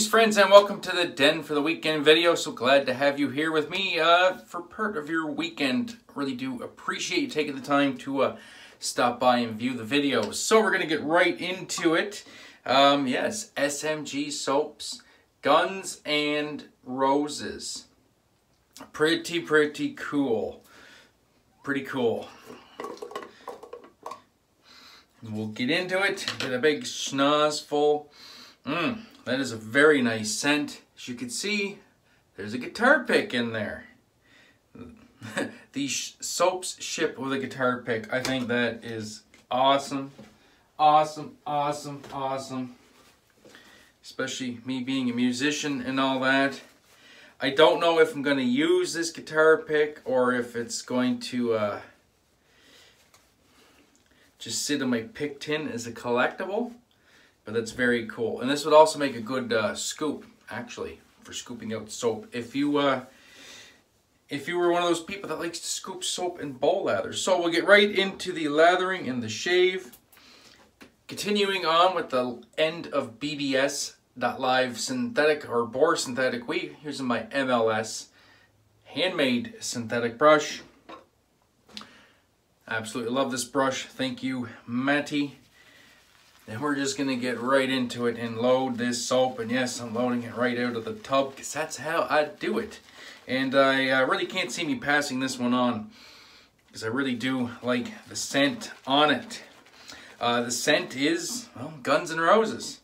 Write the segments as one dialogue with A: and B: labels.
A: Greetings friends and welcome to the Den for the Weekend video. So glad to have you here with me for part of your weekend. Really do appreciate you taking the time to stop by and view the video. So we're going to get right into it. Yes, SMG soaps, Guns and Roses. Pretty cool. Pretty cool. We'll get into it with a big schnoz full. That is a very nice scent. As you can see, there's a guitar pick in there. These soaps ship with a guitar pick. I think that is awesome. Awesome. Especially me being a musician and all that. I don't know if I'm going to use this guitar pick or if it's going to just sit in my pick tin as a collectible. But that's very cool. And this would also make a good scoop, actually, for scooping out soap. If you were one of those people that likes to scoop soap and bowl lather. So we'll get right into the lathering and the shave. Continuing on with the end of BBS.Live synthetic or bore synthetic weave. Here's my MLS handmade synthetic brush. Absolutely love this brush. Thank you, Matti. And we're just going to get right into it and load this soap. And yes, I'm loading it right out of the tub because that's how I do it. And I really can't see me passing this one on because I really do like the scent on it. The scent is, well, Guns and Roses.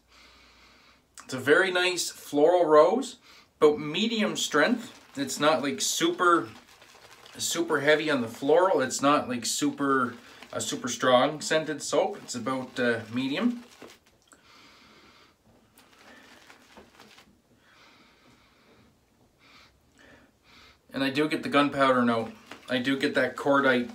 A: It's a very nice floral rose, but medium strength. It's not like super heavy on the floral. It's not like super strong scented soap. It's about medium. And I do get the gunpowder note. I do get that cordite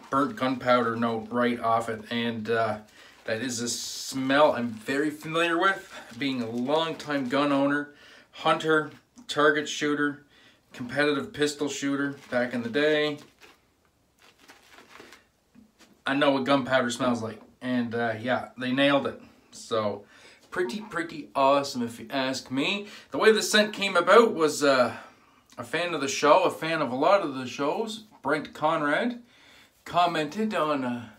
A: burnt gunpowder note right off it. And that is a smell I'm very familiar with, being a long-time gun owner, hunter, target shooter, competitive pistol shooter back in the day. I know what gunpowder smells like, and yeah, they nailed it. So, pretty awesome if you ask me. The way the scent came about was a fan of the show, a fan of a lot of the shows. Brent Conrad commented on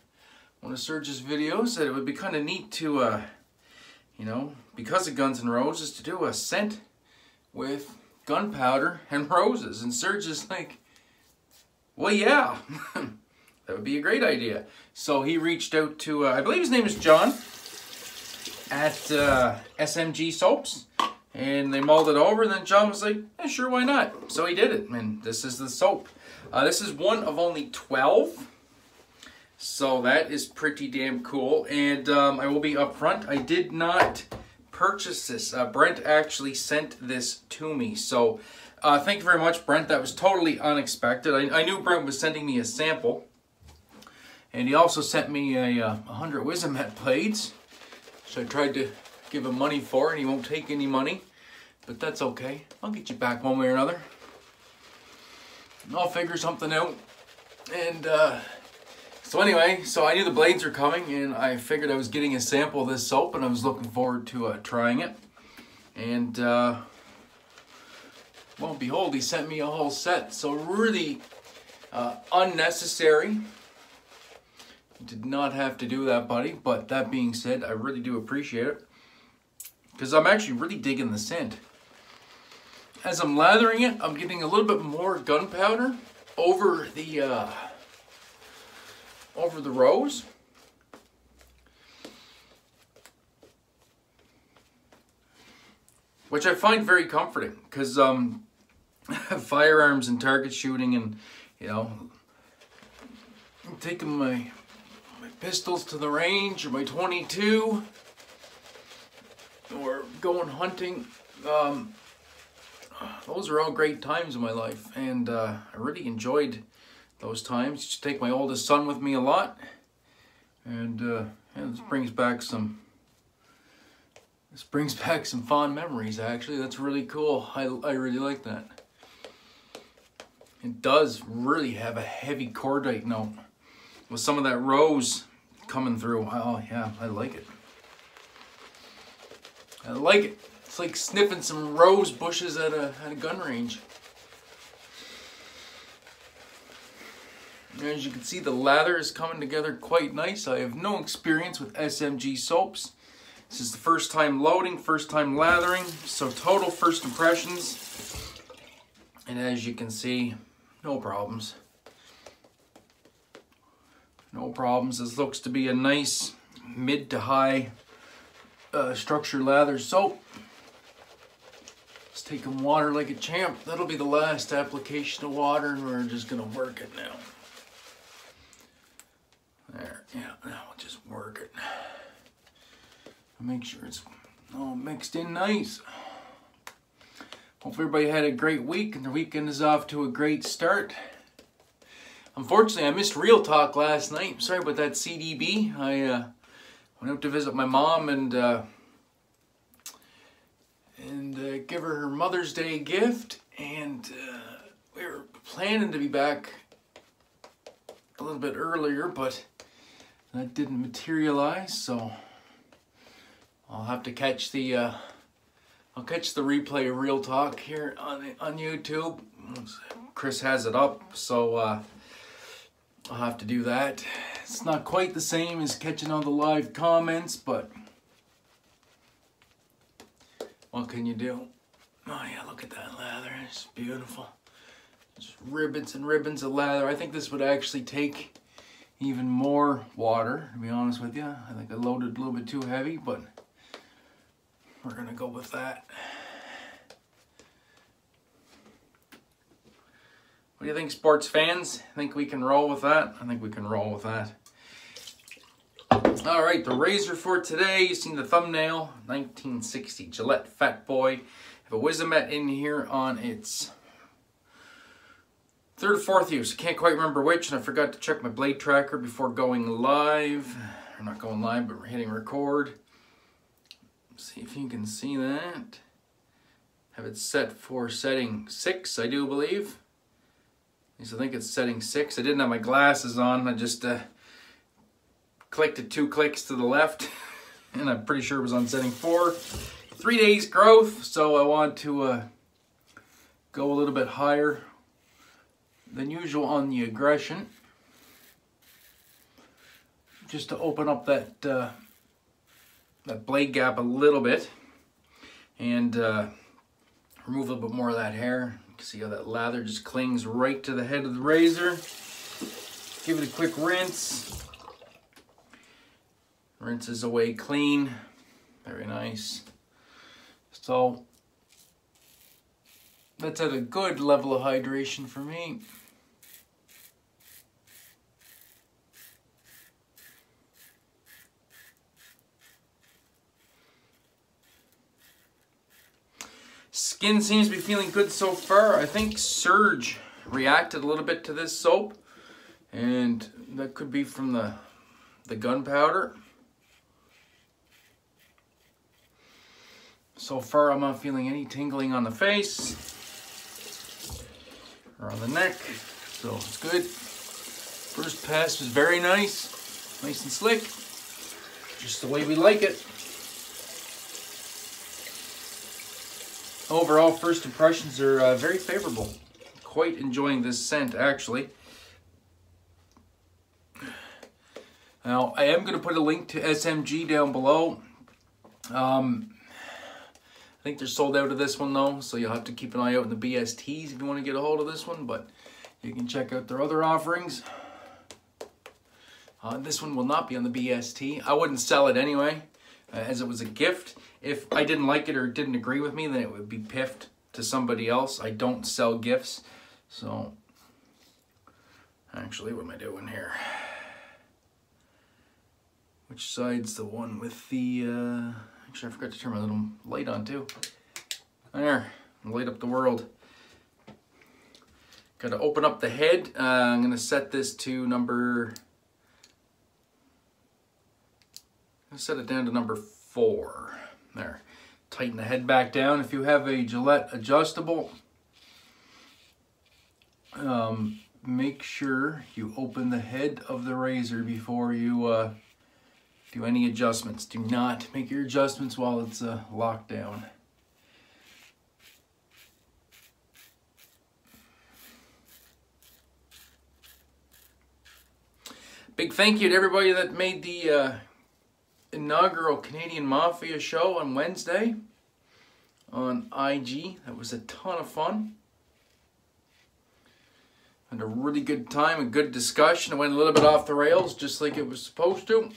A: one of Serge's videos that it would be kind of neat to, you know, because of Guns and Roses, to do a scent with gunpowder and roses. And Serge is like, well, yeah. That would be a great idea. So he reached out to, I believe his name is John, at SMG Soaps. And they mulled it over, and then John was like, yeah, sure, why not? So he did it, and this is the soap. This is one of only 12. So that is pretty damn cool. And I will be upfront, I did not purchase this. Brent actually sent this to me. So thank you very much, Brent. That was totally unexpected. I knew Brent was sending me a sample. And he also sent me a 100 Wizamet blades, which I tried to give him money for, and he won't take any money. But that's okay. I'll get you back one way or another. I'll figure something out. And so anyway, so I knew the blades were coming, and I figured I was getting a sample of this soap, and I was looking forward to trying it. And well, behold, he sent me a whole set. So really unnecessary. Did not have to do that, buddy, but that being said, I really do appreciate it because I'm actually really digging the scent. As I'm lathering it, I'm getting a little bit more gunpowder over the rose. Which I find very comforting because firearms and target shooting, and you know, I'm taking my pistols to the range, or my 22, or going hunting. Those are all great times in my life, and I really enjoyed those times. Used to take my oldest son with me a lot, and yeah, this brings back some fond memories. Actually, that's really cool. I really like that. It does really have a heavy cordite note with some of that rose coming through. Oh yeah, I like it. I like it. It's like sniffing some rose bushes at a gun range. As you can see, the lather is coming together quite nice. I have no experience with SMG soaps. This is the first time loading, first time lathering, so total first impressions. And as you can see, no problems. No problems. This looks to be a nice mid to high structure lather soap. Let's take some water like a champ. That'll be the last application of water, and we're just gonna work it now. There, yeah, now we'll just work it. Make sure it's all mixed in nice. Hope everybody had a great week and the weekend is off to a great start. Unfortunately, I missed Real Talk last night. Sorry about that, CDB. I went out to visit my mom and give her Mother's Day gift, and we were planning to be back a little bit earlier, but that didn't materialize, so I'll have to catch the I'll catch the replay of Real Talk here on YouTube. Chris has it up, so I'll have to do that. It's not quite the same as catching all the live comments, but what can you do? Oh yeah, look at that lather. It's beautiful. Just ribbons and ribbons of lather. I think this would actually take even more water, to be honest with you. I think I loaded a little bit too heavy, but we're gonna go with that. What do you think, sports fans? Think we can roll with that? I think we can roll with that. All right, the razor for today, you've seen the thumbnail, 1960 Gillette Fatboy. Have a Wizamet in here on its third or fourth use. I can't quite remember which, and I forgot to check my blade tracker before going live. Or not going live, but hitting record. See if you can see that. Have it set for setting 6, I do believe. At least I think it's setting 6. I didn't have my glasses on. I just clicked it 2 clicks to the left, and I'm pretty sure it was on setting 4. 3 days growth, so I want to go a little bit higher than usual on the aggression, just to open up that that blade gap a little bit and remove a little bit more of that hair. You can see how that lather just clings right to the head of the razor. Give it a quick rinse. Rinses away clean. Very nice. So that's at a good level of hydration for me. Skin seems to be feeling good so far. I think Serge reacted a little bit to this soap, and that could be from the gunpowder. So far, I'm not feeling any tingling on the face or on the neck, so it's good. First pass was very nice, nice and slick, just the way we like it. Overall, first impressions are very favorable. Quite enjoying this scent, actually. Now, I am going to put a link to SMG down below. I think they're sold out of this one, though, so you'll have to keep an eye out in the BSTs if you want to get a hold of this one, but you can check out their other offerings. This one will not be on the BST. I wouldn't sell it anyway, as it was a gift. If I didn't like it or didn't agree with me, then it would be piffed to somebody else. I don't sell gifts. So, actually, what am I doing here? Which side's the one with the, actually I forgot to turn my little light on too. There, light up the world. Gotta open up the head. I'm gonna set this to number, I'm gonna set it down to number 4. There. Tighten the head back down. If you have a Gillette adjustable, make sure you open the head of the razor before you do any adjustments. Do not make your adjustments while it's locked down. Big thank you to everybody that made the inaugural Canadian Mafia show on Wednesday on IG. That was a ton of fun. Had a really good time, a good discussion. It went a little bit off the rails, just like it was supposed to.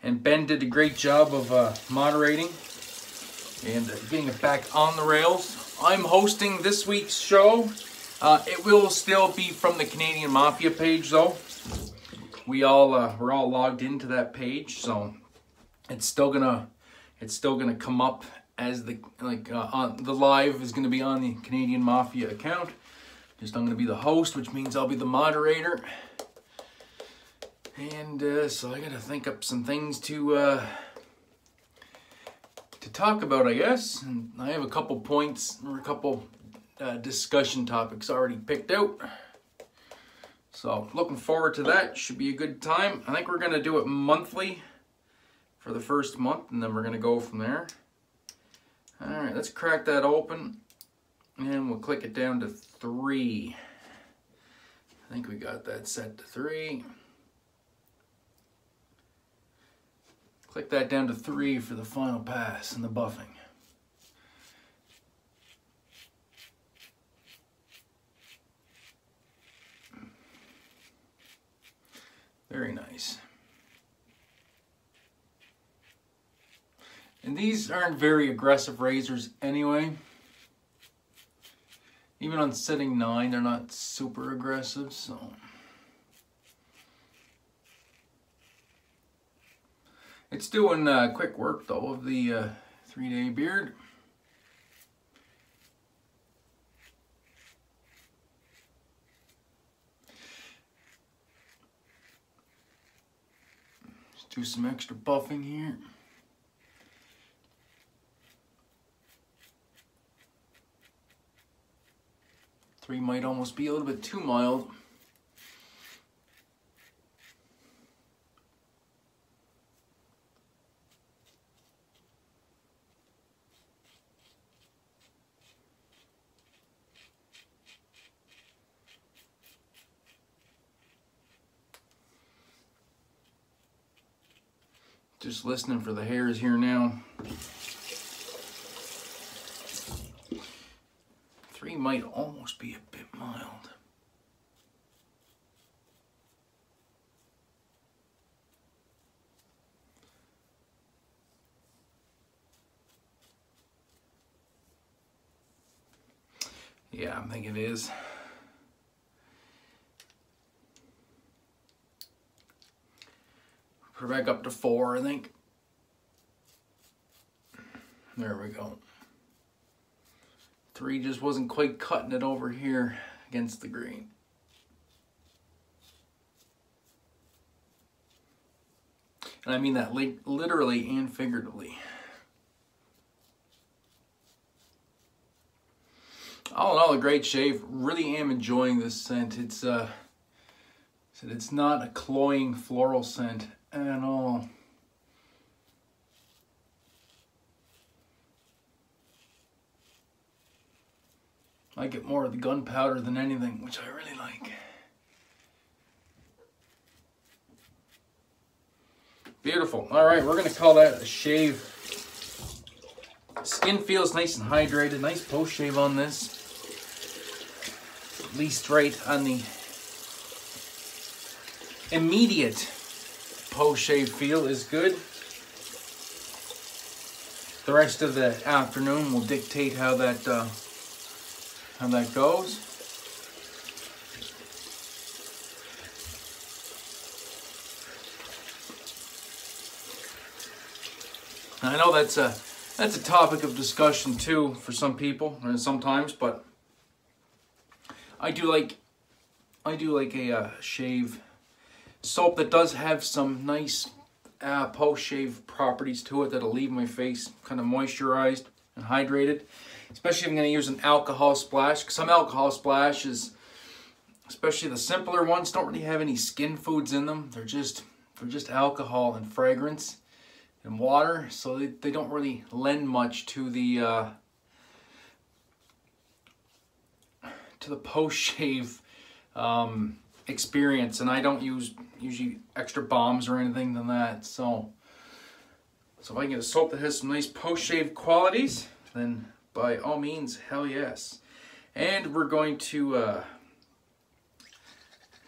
A: And Ben did a great job of moderating and getting it back on the rails. I'm hosting this week's show. It will still be from the Canadian Mafia page, though. We're all logged into that page, so it's still gonna come up as the on the live is gonna be on the Canadian Mafia account. Just I'm gonna be the host, which means I'll be the moderator. And so I gotta think up some things to talk about, I guess. And I have a couple points or a couple discussion topics already picked out. So looking forward to that. Should be a good time. I think we're gonna do it monthly for the first month, and then we're gonna go from there. All right, let's crack that open, and we'll click it down to 3. I think we got that set to 3. Click that down to 3 for the final pass and the buffing. Very nice. And these aren't very aggressive razors anyway. Even on setting 9, they're not super aggressive, so. It's doing quick work though of the 3-day beard. Let's do some extra buffing here. Three might almost be a little bit too mild. Just listening for the hairs here now. 3 might almost be a bit mild. Yeah, I think it is. Put her back up to 4, I think. There we go. 3 just wasn't quite cutting it over here against the green. And I mean that literally and figuratively. All in all, a great shave. Really am enjoying this scent. It's not a cloying floral scent at all. I get more of the gunpowder than anything, which I really like. Beautiful. All right, we're gonna call that a shave. Skin feels nice and hydrated. Nice post shave on this. At least right on the immediate post shave feel is good. The rest of the afternoon will dictate how that goes. I know that's a topic of discussion too for some people and sometimes, but I do like a shave soap that does have some nice post-shave properties to it that'll leave my face kind of moisturized and hydrated. Especially if I'm going to use an alcohol splash, because some alcohol splashes, especially the simpler ones, don't really have any skin foods in them. They're just alcohol and fragrance, in water, so they don't really lend much to the post-shave experience, and I don't use usually extra balms or anything than that. So if I can get a soap that has some nice post-shave qualities, then by all means, hell yes. And we're going to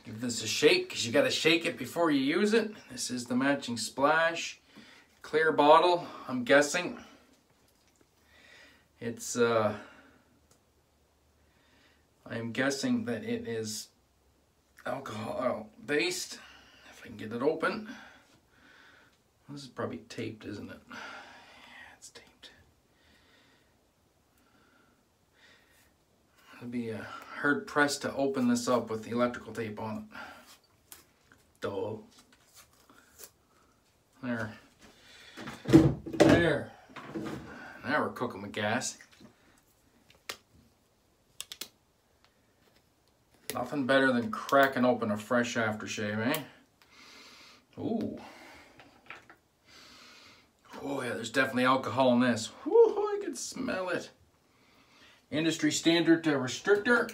A: give this a shake, because you got to shake it before you use it. This is the matching splash clear bottle. I'm guessing it's I'm guessing that it is alcohol based. If I can get it open. This is probably taped, isn't it? Yeah, it's taped. It'd be hard pressed to open this up with the electrical tape on it. Duh. There. Now we're cooking with gas. Nothing better than cracking open a fresh aftershave, eh? Ooh. Oh yeah, there's definitely alcohol in this. Woo, I can smell it. Industry standard restrictor.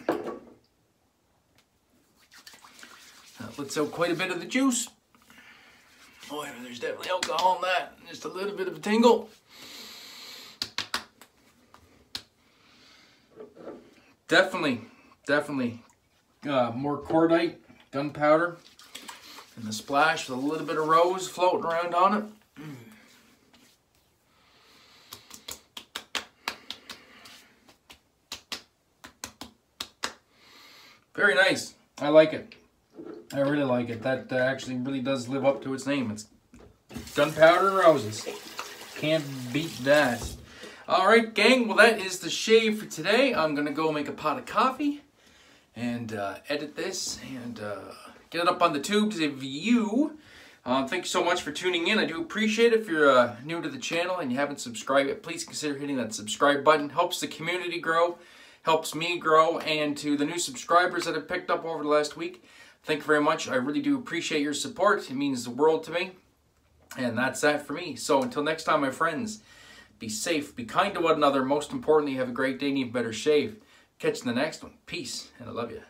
A: That lets out quite a bit of the juice. Oh yeah, there's definitely alcohol in that. Just a little bit of a tingle. Definitely more cordite, gunpowder, and the splash with a little bit of rose floating around on it. Very nice. I like it. I really like it. That actually really does live up to its name. It's gunpowder and roses. Can't beat that. Alright, gang. Well, that is the shave for today. I'm going to go make a pot of coffee and edit this and get it up on the tubes of you. Thank you so much for tuning in. I do appreciate it. If you're new to the channel and you haven't subscribed yet, please consider hitting that subscribe button. Helps the community grow, helps me grow, and to the new subscribers that I've picked up over the last week, thank you very much. I really do appreciate your support. It means the world to me. And that's that for me. So until next time, my friends, be safe, be kind to one another. Most importantly, have a great day and even better shave. Catch you in the next one. Peace, and I love you.